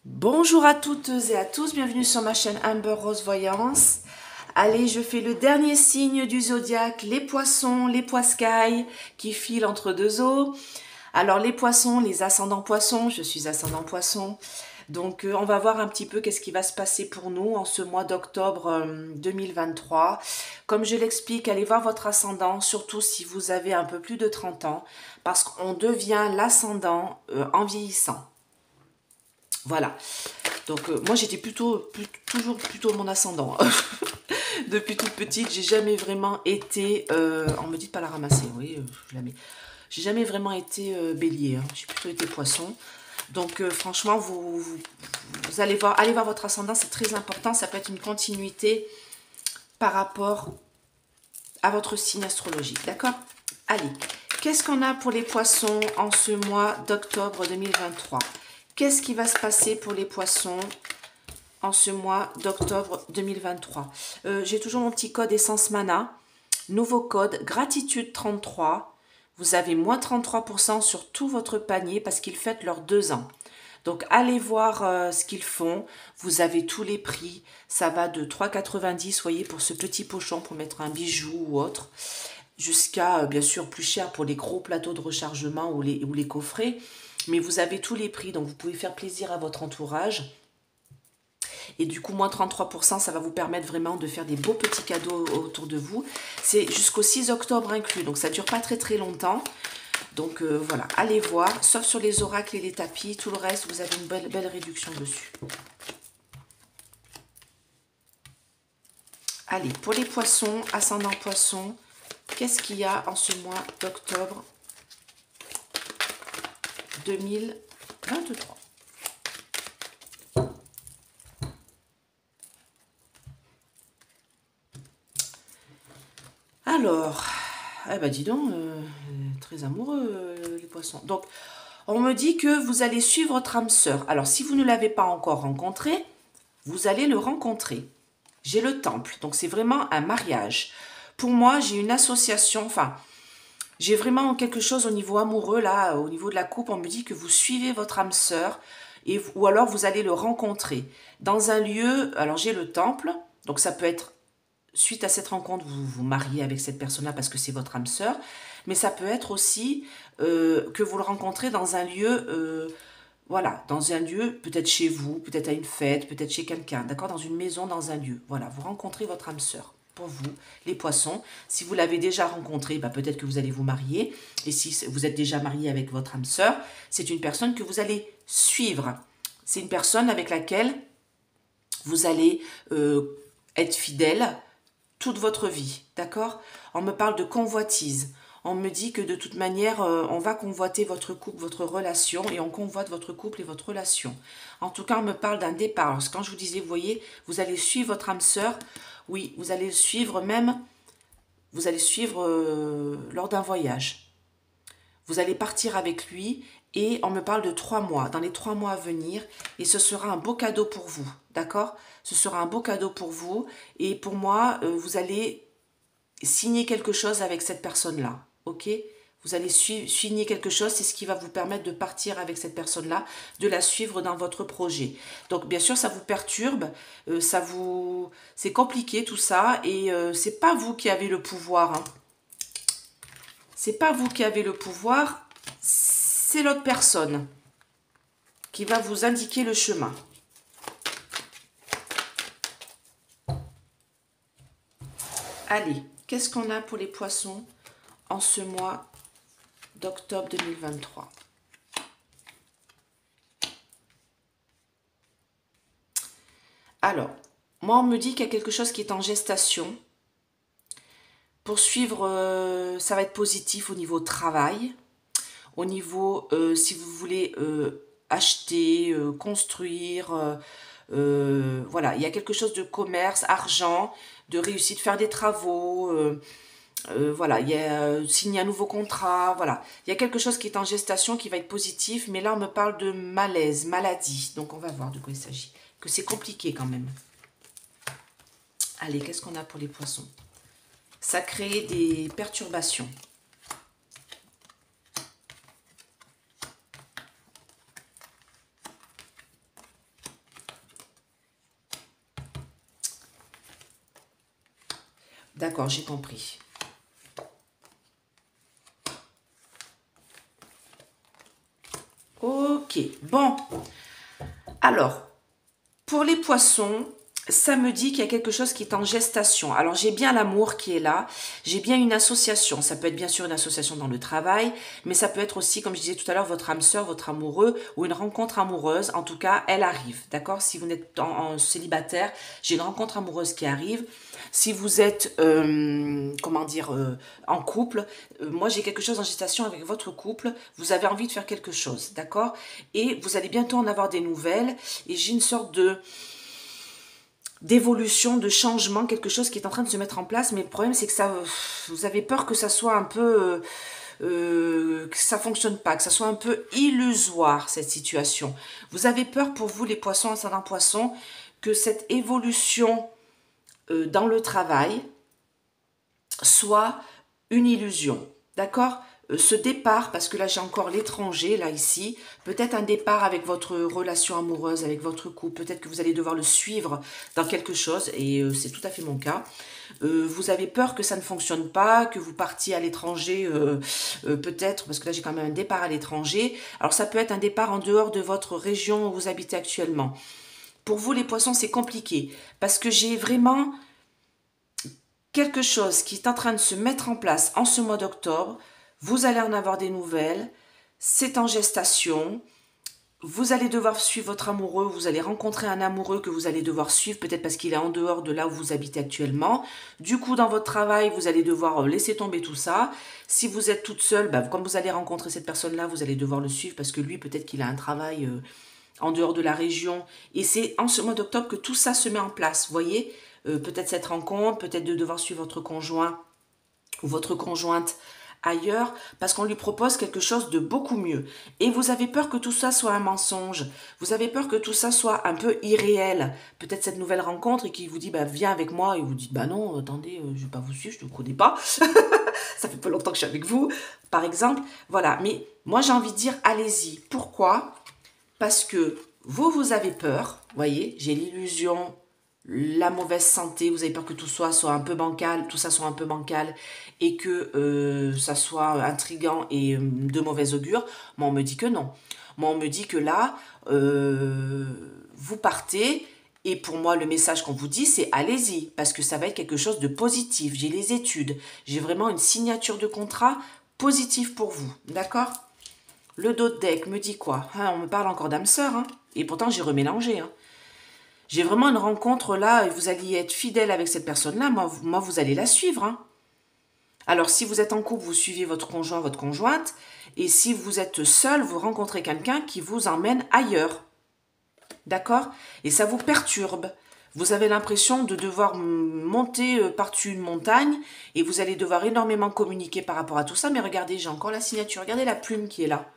Bonjour à toutes et à tous, bienvenue sur ma chaîne Amber Rose Voyance. Allez, je fais le dernier signe du zodiaque, les poissons, les poiscailles qui filent entre deux eaux. Alors les poissons, les ascendants poissons, je suis ascendant poisson. Donc on va voir un petit peu qu'est-ce qui va se passer pour nous en ce mois d'octobre 2023. Comme je l'explique, allez voir votre ascendant, surtout si vous avez un peu plus de 30 ans, parce qu'on devient l'ascendant en vieillissant. Voilà. Donc moi j'étais toujours plutôt mon ascendant. Depuis toute petite, j'ai jamais vraiment été... on me dit de pas la ramasser, oui, je la mets. J'ai jamais vraiment été bélier, hein. J'ai plutôt été poisson. Donc franchement, vous allez voir votre ascendant, c'est très important. Ça peut être une continuité par rapport à votre signe astrologique, d'accord? Allez, qu'est-ce qu'on a pour les poissons en ce mois d'octobre 2023? Qu'est-ce qui va se passer pour les poissons en ce mois d'octobre 2023? J'ai toujours mon petit code Essence Mana. Nouveau code, gratitude 33. Vous avez moins 33% sur tout votre panier parce qu'ils fêtent leurs 2 ans. Donc allez voir ce qu'ils font. Vous avez tous les prix. Ça va de 3,90, voyez, pour ce petit pochon pour mettre un bijou ou autre, jusqu'à bien sûr plus cher pour les gros plateaux de rechargement ou les coffrets. Mais vous avez tous les prix, donc vous pouvez faire plaisir à votre entourage. Et du coup, moins 33%, ça va vous permettre vraiment de faire des beaux petits cadeaux autour de vous. C'est jusqu'au 6 octobre inclus, donc ça ne dure pas très très longtemps. Donc voilà, allez voir, sauf sur les oracles et les tapis, tout le reste, vous avez une belle réduction dessus. Allez, pour les poissons, ascendant poisson, qu'est-ce qu'il y a en ce mois d'octobre 2023? Alors, eh ben dis donc, très amoureux les poissons. Donc, on me dit que vous allez suivre votre âme sœur. Alors, si vous ne l'avez pas encore rencontré, vous allez le rencontrer. J'ai le temple, donc c'est vraiment un mariage. Pour moi, j'ai une association, enfin, j'ai vraiment quelque chose au niveau amoureux, là, au niveau de la coupe. On me dit que vous suivez votre âme sœur, ou alors vous allez le rencontrer dans un lieu. Alors, j'ai le temple, donc ça peut être suite à cette rencontre, vous vous mariez avec cette personne-là parce que c'est votre âme sœur, mais ça peut être aussi que vous le rencontrez dans un lieu, voilà, dans un lieu, peut-être chez vous, peut-être à une fête, peut-être chez quelqu'un, d'accord, dans une maison, dans un lieu. Voilà, vous rencontrez votre âme sœur. Pour vous, les poissons, si vous l'avez déjà rencontré, bah peut-être que vous allez vous marier. Et si vous êtes déjà marié avec votre âme sœur, c'est une personne que vous allez suivre. C'est une personne avec laquelle vous allez être fidèle toute votre vie, d'accord? On me parle de convoitise. On me dit que de toute manière, on va convoiter votre couple, votre relation, et on convoite votre couple et votre relation. En tout cas, on me parle d'un départ. Parce que quand je vous disais, vous voyez, vous allez suivre votre âme sœur, oui, vous allez le suivre même, vous allez suivre lors d'un voyage. Vous allez partir avec lui et on me parle de 3 mois, dans les 3 mois à venir, et ce sera un beau cadeau pour vous, d'accord? Ce sera un beau cadeau pour vous, et pour moi, vous allez signer quelque chose avec cette personne-là, ok? Vous allez signer quelque chose, c'est ce qui va vous permettre de partir avec cette personne-là, de la suivre dans votre projet. Donc bien sûr, ça vous perturbe, c'est compliqué tout ça, et c'est pas vous qui avez le pouvoir, hein. C'est pas vous qui avez le pouvoir, c'est l'autre personne qui va vous indiquer le chemin. Allez, qu'est-ce qu'on a pour les poissons en ce mois d'octobre 2023? Alors, moi on me dit qu'il y a quelque chose qui est en gestation. Pour suivre, ça va être positif au niveau travail, au niveau, si vous voulez acheter, construire, voilà, il y a quelque chose de commerce, argent, de réussite, faire des travaux, voilà, il y a signer un nouveau contrat, voilà. Il y a quelque chose qui est en gestation qui va être positif, mais là on me parle de malaise, maladie, donc on va voir de quoi il s'agit, que c'est compliqué quand même. Allez, qu'est-ce qu'on a pour les poissons? Ça crée des perturbations. D'accord, j'ai compris. Ok, bon. Alors, pour les poissons, ça me dit qu'il y a quelque chose qui est en gestation. Alors, j'ai bien l'amour qui est là. J'ai bien une association. Ça peut être bien sûr une association dans le travail, mais ça peut être aussi, comme je disais tout à l'heure, votre âme sœur, votre amoureux ou une rencontre amoureuse. En tout cas, elle arrive. D'accord? Si vous n'êtes en célibataire, j'ai une rencontre amoureuse qui arrive. Si vous êtes, comment dire, en couple, moi j'ai quelque chose en gestation avec votre couple. Vous avez envie de faire quelque chose. D'accord? Et vous allez bientôt en avoir des nouvelles. Et j'ai une sorte d'évolution, de changement, quelque chose qui est en train de se mettre en place, mais le problème c'est que ça, vous avez peur que ça soit un peu, que ça fonctionne pas, que ça soit un peu illusoire cette situation. Vous avez peur pour vous les poissons, ascendant poisson, que cette évolution dans le travail soit une illusion, d'accord? Ce départ, parce que là j'ai encore l'étranger, là ici, peut-être un départ avec votre relation amoureuse, avec votre couple, peut-être que vous allez devoir le suivre dans quelque chose, et c'est tout à fait mon cas. Vous avez peur que ça ne fonctionne pas, que vous partiez à l'étranger, peut-être, parce que là j'ai quand même un départ à l'étranger. Alors ça peut être un départ en dehors de votre région où vous habitez actuellement. Pour vous les poissons c'est compliqué, parce que j'ai vraiment quelque chose qui est en train de se mettre en place en ce mois d'octobre. Vous allez en avoir des nouvelles, c'est en gestation, vous allez devoir suivre votre amoureux, vous allez rencontrer un amoureux que vous allez devoir suivre, peut-être parce qu'il est en dehors de là où vous habitez actuellement. Du coup, dans votre travail, vous allez devoir laisser tomber tout ça. Si vous êtes toute seule, comme vous allez rencontrer cette personne-là, vous allez devoir le suivre parce que lui, peut-être qu'il a un travail en dehors de la région. Et c'est en ce mois d'octobre que tout ça se met en place, vous voyez, peut-être cette rencontre, peut-être de devoir suivre votre conjoint ou votre conjointe ailleurs, parce qu'on lui propose quelque chose de beaucoup mieux. Et vous avez peur que tout ça soit un mensonge, vous avez peur que tout ça soit un peu irréel, peut-être cette nouvelle rencontre et qui vous dit, viens avec moi, et vous dites, non, attendez, je vais pas vous suivre, je ne vous connais pas, ça fait pas longtemps que je suis avec vous, par exemple, voilà, mais moi j'ai envie de dire, allez-y. Pourquoi? Parce que vous avez peur, voyez, j'ai l'illusion, la mauvaise santé, vous avez peur que tout soit un peu bancal, tout ça soit un peu bancal et que ça soit intriguant et de mauvais augure. Moi, on me dit que non. Moi, on me dit que là, vous partez et pour moi, le message qu'on vous dit, c'est allez-y parce que ça va être quelque chose de positif. J'ai les études, j'ai vraiment une signature de contrat positive pour vous, d'accord? Le dos de deck me dit quoi? On me parle encore d'âme sœur, hein, et pourtant j'ai remélangé, hein. J'ai vraiment une rencontre là, et vous allez être fidèle avec cette personne-là, moi vous allez la suivre, hein. Alors si vous êtes en couple, vous suivez votre conjoint, votre conjointe, et si vous êtes seul, vous rencontrez quelqu'un qui vous emmène ailleurs. D'accord? Et ça vous perturbe. Vous avez l'impression de devoir monter par-dessus une montagne, et vous allez devoir énormément communiquer par rapport à tout ça, mais regardez, j'ai encore la signature, regardez la plume qui est là.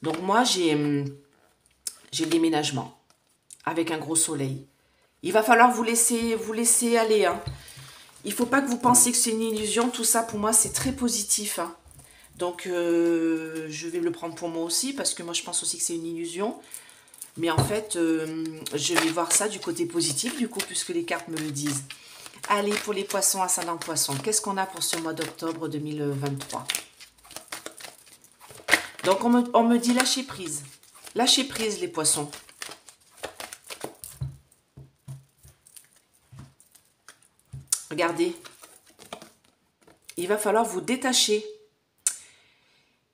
Donc moi, j'ai le déménagement avec un gros soleil. Il va falloir vous laisser aller, hein. Il ne faut pas que vous pensiez que c'est une illusion. Tout ça, pour moi, c'est très positif, hein. Donc, je vais le prendre pour moi aussi, parce que moi, je pense aussi que c'est une illusion. Mais en fait, je vais voir ça du côté positif, du coup, puisque les cartes me le disent. Allez, pour les poissons, ascendant poisson, qu'est-ce qu'on a pour ce mois d'octobre 2023? Donc, on me dit lâcher prise. Lâcher prise, les poissons. Regardez. Il va falloir vous détacher.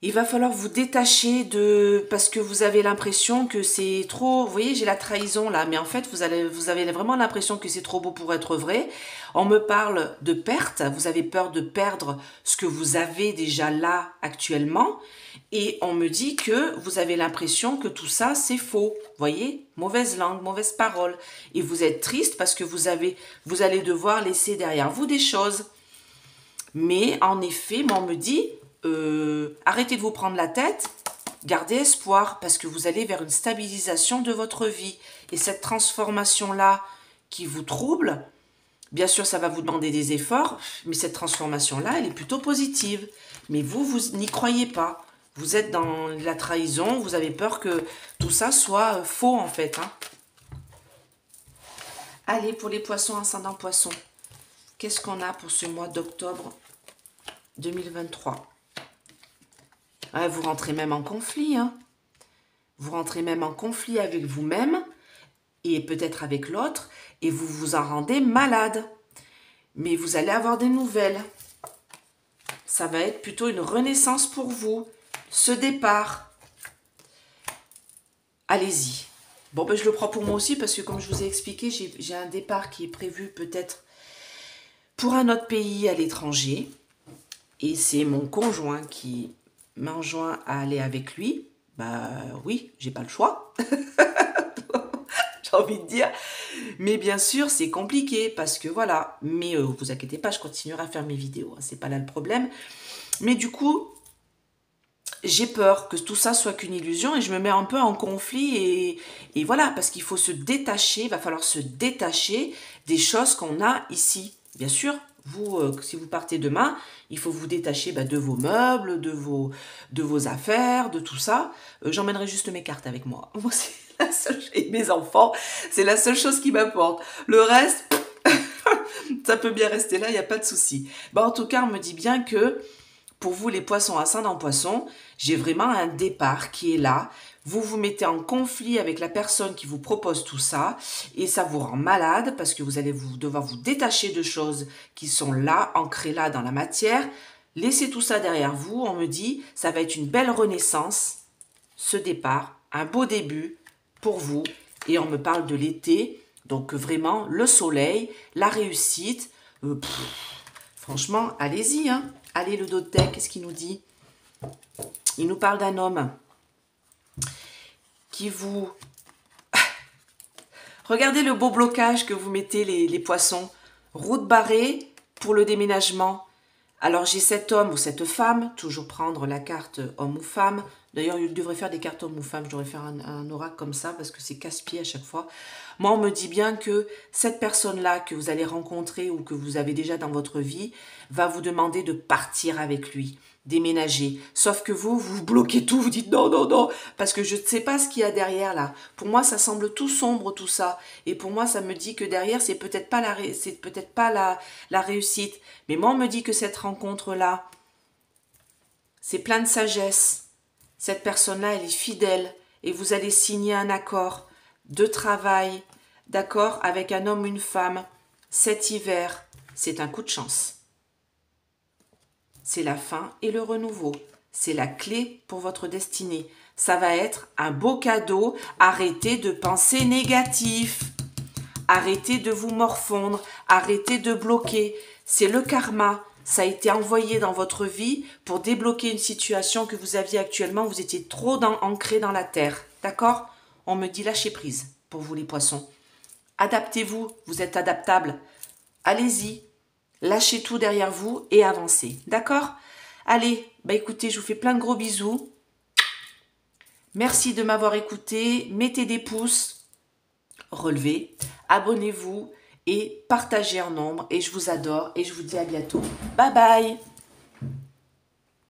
Il va falloir vous détacher de... Parce que vous avez l'impression que c'est trop... Vous voyez, j'ai la trahison là. Mais en fait, vous avez vraiment l'impression que c'est trop beau pour être vrai. On me parle de perte. Vous avez peur de perdre ce que vous avez déjà là actuellement. Et on me dit que vous avez l'impression que tout ça, c'est faux. Vous voyez, mauvaise langue, mauvaise parole. Et vous êtes triste parce que vous allez devoir laisser derrière vous des choses. Mais en effet, moi, on me dit... arrêtez de vous prendre la tête, gardez espoir parce que vous allez vers une stabilisation de votre vie. Et cette transformation-là qui vous trouble, bien sûr ça va vous demander des efforts, mais cette transformation-là, elle est plutôt positive. Mais vous n'y croyez pas. Vous êtes dans la trahison, vous avez peur que tout ça soit faux en fait, hein. Allez, pour les poissons, ascendant poisson, qu'est-ce qu'on a pour ce mois d'octobre 2023? Ouais, vous rentrez même en conflit, hein. Vous rentrez même en conflit avec vous-même et peut-être avec l'autre et vous vous en rendez malade. Mais vous allez avoir des nouvelles. Ça va être plutôt une renaissance pour vous. Ce départ. Allez-y. Bon, ben, je le prends pour moi aussi parce que comme je vous ai expliqué, j'ai un départ qui est prévu peut-être pour un autre pays à l'étranger. Et c'est mon conjoint qui m'enjoint à aller avec lui. Bah oui, j'ai pas le choix. J'ai envie de dire. Mais bien sûr, c'est compliqué parce que voilà. Mais vous inquiétez pas, je continuerai à faire mes vidéos. Hein, c'est pas là le problème. Mais du coup, j'ai peur que tout ça soit qu'une illusion et je me mets un peu en conflit et voilà, parce qu'il faut se détacher, il va falloir se détacher des choses qu'on a ici. Bien sûr, vous, si vous partez demain, il faut vous détacher de vos meubles, de vos affaires, de tout ça. J'emmènerai juste mes cartes avec moi. Moi, c'est la seule, et mes enfants, c'est la seule chose qui m'apporte. Le reste, ça peut bien rester là, il n'y a pas de souci. En tout cas, on me dit bien que pour vous, les poissons ascendant poisson, j'ai vraiment un départ qui est là. Vous vous mettez en conflit avec la personne qui vous propose tout ça et ça vous rend malade parce que vous allez devoir vous détacher de choses qui sont là, ancrées là dans la matière. Laissez tout ça derrière vous. On me dit, ça va être une belle renaissance, ce départ, un beau début pour vous. Et on me parle de l'été, donc vraiment le soleil, la réussite. Franchement, allez-y, hein. Allez, le dos de deck, qu'est-ce qu'il nous dit? Il nous parle d'un homme qui vous... Regardez le beau blocage que vous mettez, les poissons. Route barrée pour le déménagement. Alors, j'ai cet homme ou cette femme, toujours prendre la carte homme ou femme. D'ailleurs, il devrait faire des cartes homme ou femme. Je devrais faire un oracle comme ça parce que c'est casse-pied à chaque fois. Moi, on me dit bien que cette personne-là que vous allez rencontrer ou que vous avez déjà dans votre vie va vous demander de partir avec lui, déménager. Sauf que vous bloquez tout, vous dites non, non, non, parce que je ne sais pas ce qu'il y a derrière là. Pour moi, ça semble tout sombre, tout ça. Et pour moi, ça me dit que derrière, c'est peut-être pas la réussite. Mais moi, on me dit que cette rencontre-là, c'est plein de sagesse. Cette personne-là, elle est fidèle et vous allez signer un accord de travail, d'accord, avec un homme ou une femme cet hiver. C'est un coup de chance. C'est la fin et le renouveau. C'est la clé pour votre destinée. Ça va être un beau cadeau. Arrêtez de penser négatif. Arrêtez de vous morfondre. Arrêtez de bloquer. C'est le karma. Ça a été envoyé dans votre vie pour débloquer une situation que vous aviez actuellement. Vous étiez trop ancré dans la terre. D'accord? On me dit lâchez prise pour vous les poissons. Adaptez-vous. Vous êtes adaptable. Allez-y. Lâchez tout derrière vous et avancez. D'accord? Allez, écoutez, je vous fais plein de gros bisous. Merci de m'avoir écouté. Mettez des pouces. Relevez. Abonnez-vous. Et partagez en nombre. Et je vous adore. Et je vous dis à bientôt. Bye bye.